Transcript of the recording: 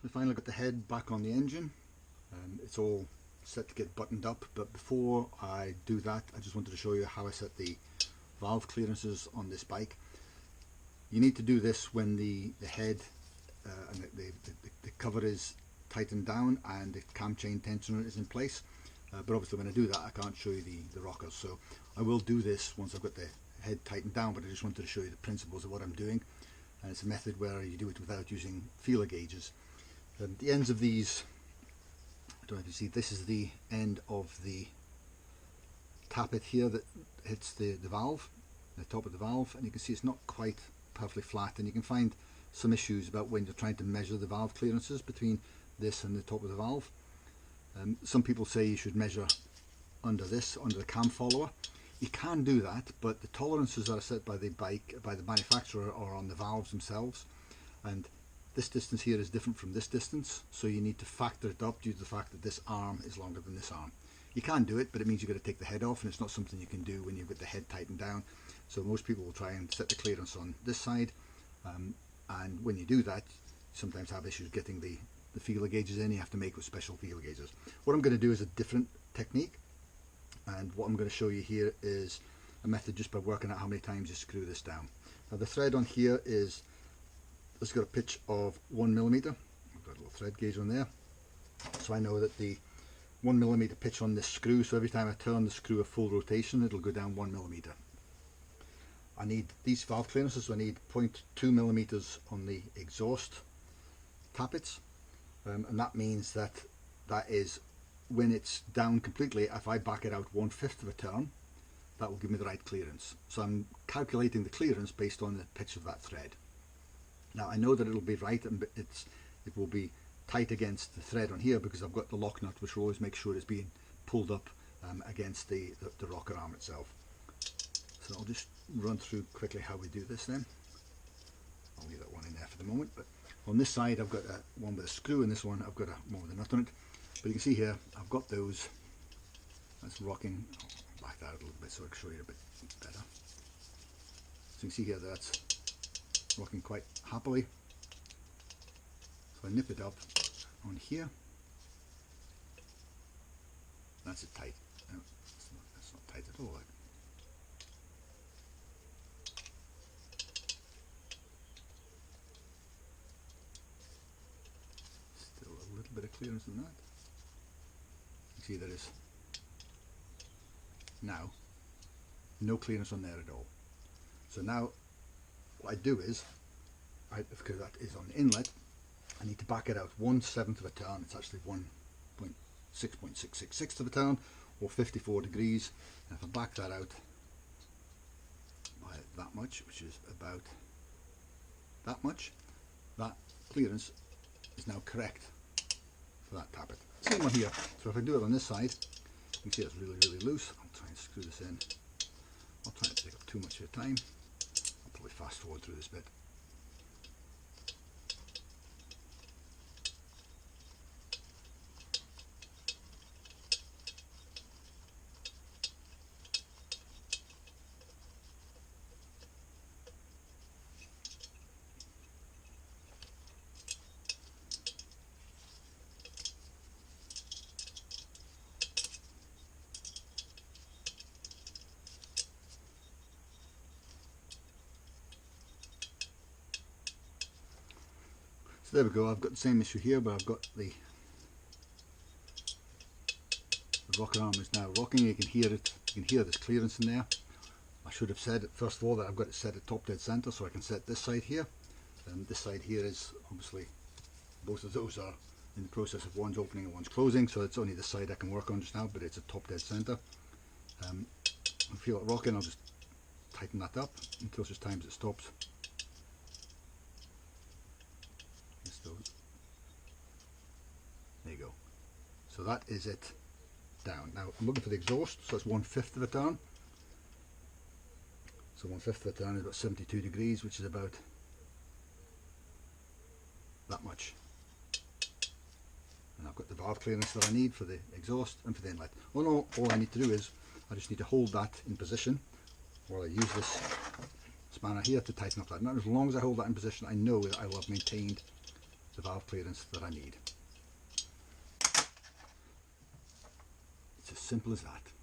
We finally got the head back on the engine. It's all set to get buttoned up, but before I do that I just wanted to show you how I set the valve clearances on this bike. You need to do this when the head and the cover is tightened down and the cam chain tensioner is in place, but obviously when I do that I can't show you the rockers, so I will do this once I've got the head tightened down, but I just wanted to show you the principles of what I'm doing. And it's a method where you do it without using feeler gauges. The ends of these, I don't know if you see, this is the end of the tappet here that hits the valve, the top of the valve, and you can see it's not quite perfectly flat, and you can find some issues about when you're trying to measure the valve clearances between this and the top of the valve. Some people say you should measure under this, under the cam follower. You can do that, but the tolerances that are set by the bike, by the manufacturer, are on the valves themselves, and this distance here is different from this distance, so you need to factor it up due to the fact that this arm is longer than this arm. You can do it, but it means you've got to take the head off, and it's not something you can do when you've got the head tightened down. So most people will try and set the clearance on this side, and when you do that, you sometimes have issues getting the feeler gauges in. You have to make with special feeler gauges. What I'm going to do is a different technique, and what I'm going to show you here is a method just by working out how many times you screw this down. Now the thread on here is, it's got a pitch of 1mm. I've got a little thread gauge on there, so I know that the 1mm pitch on this screw, so every time I turn the screw a full rotation it'll go down 1mm. I need these valve clearances, so I need 0.2mm on the exhaust tappets, and that means that is when it's down completely. If I back it out 1/5 of a turn, that will give me the right clearance. So I'm calculating the clearance based on the pitch of that thread. Now I know that it'll be right, and it will be tight against the thread on here because I've got the lock nut, which will always make sure it's being pulled up against the rocker arm itself. So I'll just run through quickly how we do this then. I'll leave that one in there for the moment, but on this side I've got one with a screw, and this one I've got one with a nut on it. But you can see here I've got those. That's rocking. I'll back that out a little bit so I can show you a bit better. So you can see here that's rocking quite happily. So I nip it up on here. That's it tight. No, that's not tight at all. Still a little bit of clearance in that. You see there is now no clearance on there at all. So now what I do is, because that is on the inlet, I need to back it out 1/7 of a turn. It's actually 6.666 of a turn, or 54 degrees. And if I back that out by that much, which is about that much, that clearance is now correct for that tappet. Same one here. So if I do it on this side, you can see it's really, really loose. I'll try and screw this in. I'll try not to take up too much of your time. I'll probably fast forward through this bit. So there we go. I've got the same issue here, but I've got the rocker arm is now rocking. You can hear it. You can hear this clearance in there. I should have said first of all that I've got it set at top dead center, so I can set this side here. And this side here is obviously, both of those are in the process of one's opening and one's closing, so it's only this side I can work on just now, but it's at top dead center. I feel it rocking. I'll just tighten that up until such times it stops. There you go. So that is it down. Now I'm looking for the exhaust, so it's 1/5 of a turn. So 1/5 of a turn is about 72 degrees, which is about that much. And I've got the valve clearance that I need for the exhaust and for the inlet. All I need to do is, I just need to hold that in position while I use this spanner here to tighten up that nut. As long as I hold that in position, I know that I will have maintained the valve clearance that I need. It's as simple as that.